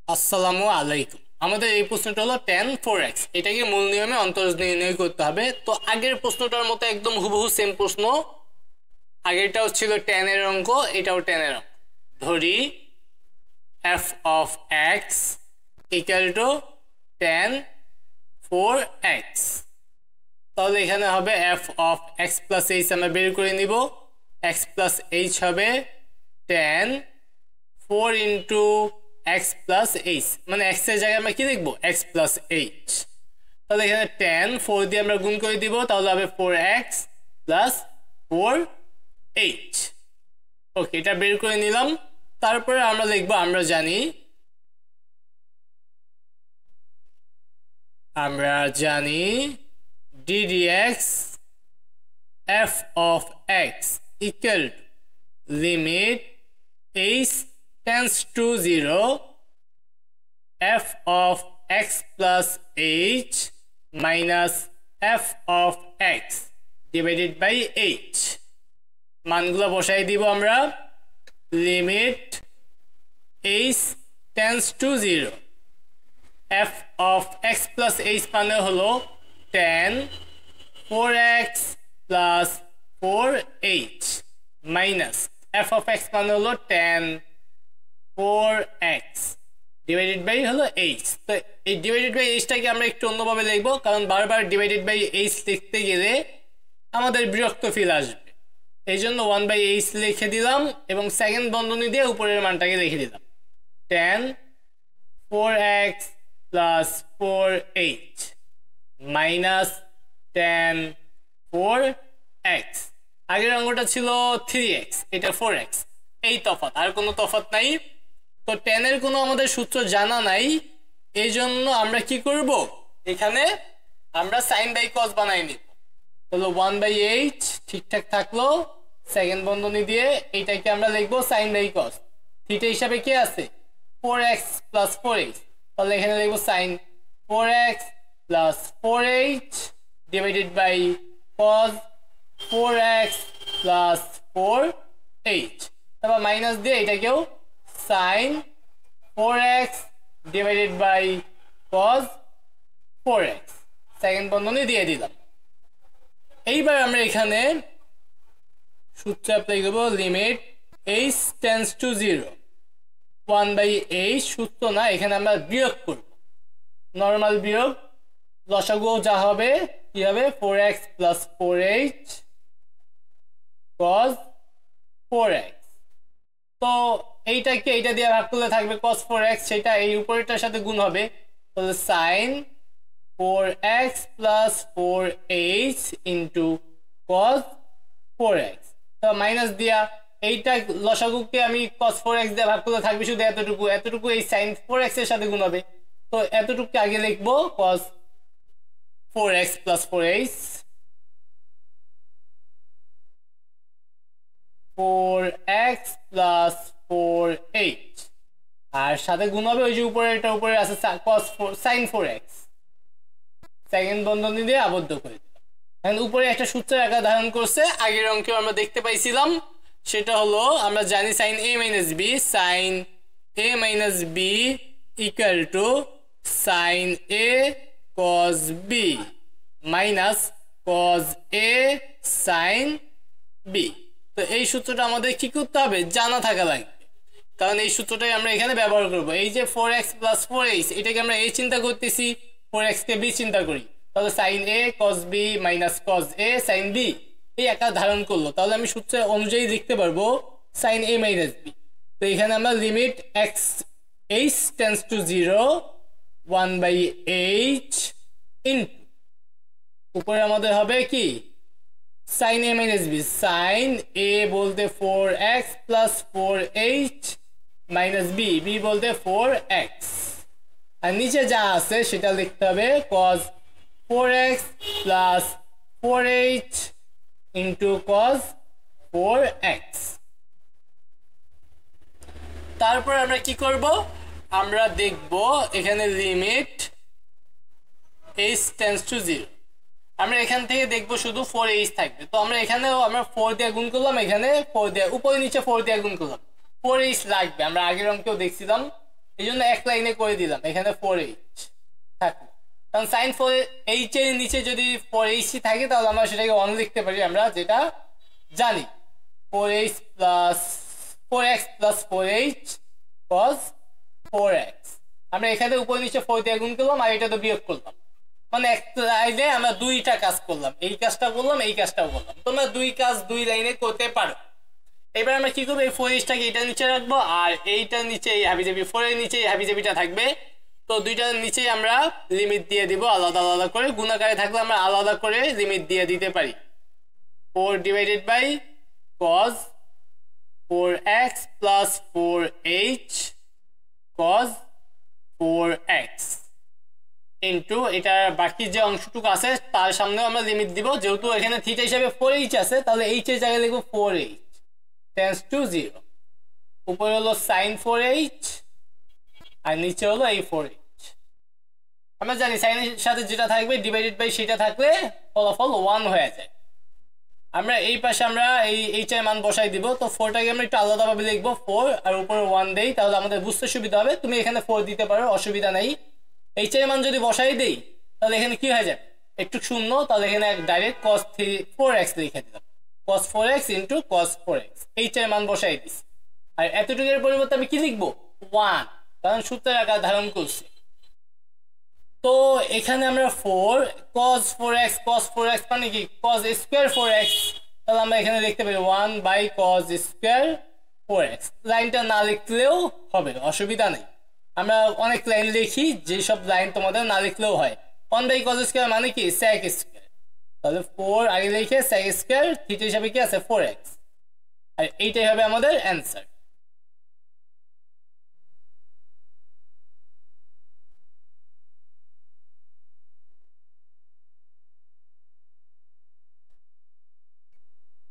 আসসালামু আলাইকুম। আমাদের এই প্রশ্নটা হলো tan 4x, এটাকে মূল নিয়মে অন্তরজ নির্ণয় করতে হবে। তো আগের প্রশ্নটার মতো একদম হুবহু সেম প্রশ্ন। আগেরটাও ছিল tan এর অঙ্ক, এটাও tan এর অঙ্ক। ধরি f of x equal to tan 4x, তাহলে এখানে হবে f of x plus h আমরা বের করে নিব। x plus h হবে tan 4 into x plus h, মানে x এর জায়গায় আমরা কি লিখবো x plus h। তাহলে এখানে tan 4 দিয়ে আমরা গুণ করে দিব, তাহলে হবে 4x plus 4h। ওকে, এটা বের করে নিলাম। তারপরে আমরা লিখবো, আমরা জানি ddx f of x equal to limit h tends to 0 f of x plus h minus f of x divided by h। মানগুলো বসাই দিব আমরা। limit h tends to 0, f of x plus h মানে হলো tan 4x plus 4h minus f of x মানে হলো tan 4x divided by হলো h। তো এই divided by h টাকে আমরা একটু অন্যভাবে লিখবো, কারণ বারবার divided by h লিখতে গেলে আমাদের বিরক্ত ফিল আসবে। এই জন্য 1/h লিখে দিলাম এবং সেকেন্ড বন্ধনী দিয়ে উপরের মানটাকে লিখে দিলাম tan 4x plus 4h minus tan 4x। আগের অঙ্কটা ছিল 3x, এটা 4x, এই তফাৎ, আর কোনো তফাৎ নাই। তো tan এর কোনো আমাদের সূত্র জানা নাই, এই জন্য আমরা কি করব, এখানে আমরা sin by cos বানাই নিব। তাহলে 1/h ঠিকঠাক থাকলো, সেকেন্ড বন্ধনী দিয়ে এইটাকে আমরা লিখবো sin by cos। থিটা হিসাবে কি আছে 4x plus 4h, তাহলে এখানে লিখবো sin 4x plus 4h divided by cos 4x plus 4h, তারপর মাইনাস দিয়ে এটাকেও sin 4x divided by cos 4x, second বন্ধনী দিয়ে দিলাম। এইবার আমরা এখানে সূত্র অ্যাপ্লাই করব, limit h tends to 0 1/h, সূত্র না, এখানে আমরা বিয়োগ করব, নরমাল বিয়োগ। লসাগু যা হবে কি হবে 4x plus 4h cos 4x। তো এইটাকে এইটা দিয়ে ভাগ করলে থাকবে cos 4x, সেটা এই উপরেরটার সাথে গুণ হবে, তাহলে sin 4x plus 4h into cos 4x, তো মাইনাস দিয়া এইটা লসাগুকে আমি cos 4x দিয়ে ভাগ করলে থাকবে শুধু এতটুকু, এতটুকু এই sin 4x এর সাথে গুণ হবে, তো এতটুকু আগে লিখবো cos 4x plus 4h 4x plus 4h, আর সাথে গুণ হবে ওই যে উপরে, এটা উপরে আছে cos 4 sin 4x, সেকেন্ড বন্ধনী দিয়ে আবদ্ধ করে দিলাম। এখন উপরে একটা সূত্রের আকার ধারণ করছে, আগের অঙ্কে আমরা দেখতে পাইছিলাম, সেটা হলো আমরা জানি sin a minus b equal to sin a cos b minus cos a sin b। তো এই সূত্রটা আমাদের কি করতে হবে, জানা থাকা লাগবে, কারণ এই সূত্রটাই আমরা এখানে ব্যবহার করব। এই যে 4x plus 4h, এটাকে আমরা a চিন্তা করতেছি, 4x কে b চিন্তা করি, তাহলে sin a cos b minus cos a sin b এই আকার ধারণ করলো। তাহলে আমি সূত্র অনুযায়ী লিখতে পারবো sin a minus b। তো এখানে আমরা limit x h tends to 0 1/h into উপরে আমাদের হবে কি sin a minus b, sin a বলতে 4x plus 4h minus b, b বলতে 4x, আর নিচে যা আছে সেটা লিখতে হবে cos 4x plus 4h into cos 4x। তারপর আমরা কি করব, আমরা দেখব এখানে লিমিট h tends to 0, আমরা এখান থেকে দেখব শুধু 4h থাকবে। তো আমরা এখানেও আমরা 4 দিয়ে গুণ করলাম, এখানে 4 দিয়ে উপরে নিচে 4 দিয়ে গুণ করলাম, 4h লাগবে। আমরা আগের অঙ্কেও দেখছিলাম এই জন্য এক লাইনে করে দিলাম, এখানে 4h থাকলো। কারণ sin 4h এর নিচে যদি 4h থাকে তাহলে আমরা সেটাকে অন লিখতে পারি, আমরা যেটা জানি 4h plus 4x plus 4h cos 4x। আমরা এখানে উপর নিচে 4 দিয়ে গুণ করলাম আর এটা তো বিয়োগ করলাম, মানে এক লাইনে আমরা দুইটা কাজ করলাম, এই কাজটা করলাম এই কাজটাও করলাম। তোমরা দুই কাজ দুই লাইনে করতে পারো। এবার আমরা কি করবো, এই 4hটাকে এটার নিচে রাখবো আর এইটার নিচে এই হাবিজাবি 4 এর নিচে এই হাবিজাবিটা থাকবে। তো দুইটার নিচেই আমরা লিমিট দিয়ে দিব আলাদা আলাদা করে, গুণাকারে থাকলে আমরা আলাদা করে লিমিট দিয়ে দিতে পারি। 4 divided by cos 4x plus 4h cos 4x into এটার বাকি যে অংশটুকু আছে তার সামনেও আমরা লিমিট দিব, যেহেতু এখানে থিটা হিসাবে 4h আছে তাহলে h এর জায়গায় লিখবো 4h টেন্ডস টু 0। উপরে হলো sin 4h আর নিচে হলো এই 4h। আমরা জানি সাইন এর সাথে যেটা থাকবে ডিভাইডেড বাই সেটা থাকলে ফলাফল 1 হয়ে যায়। আমরা এই পাশে আমরা এই h এর মান বসাই দিব। তো 4টাকে আমরা একটু আলাদাভাবে লিখবো 4 আর উপরে 1 দেই, তাহলে আমাদের বুঝতে সুবিধা হবে। তুমি এখানে 4 দিতে পারো, অসুবিধা নাই। h এর মান যদি বসাই দেই তাহলে এখানে কি হয়ে যাবে, একটু শূন্য, তাহলে এখানে ডাইরেক্ট cos 4x লিখে দিলাম, cos 4x into cos 4x। h এর মান বসাই দিছি আর এতটুকুর পরিবর্তে আমি কি লিখবো 1, কারণ সূত্রের আকার ধারণ করছে। তো এখানে আমরা 4 cos 4x মানে কি cos স্কয়ার 4x, তাহলে আমরা এখানে লিখতে পারি 1 বাই cos স্কয়ার 4x। লাইনটা না লিখলেও হবে, অসুবিধা নেই। আমরা অনেক লাইন লিখি, যেসব লাইন তোমাদের না লিখলেও হয়। 1 বাই cos স্কয়ার মানে কি sec স্কয়ার, তাহলে 4 আগে লিখে sec স্কয়ার থিটা হিসাবে কি আছে 4x, আর এইটাই হবে আমাদের অ্যান্সার।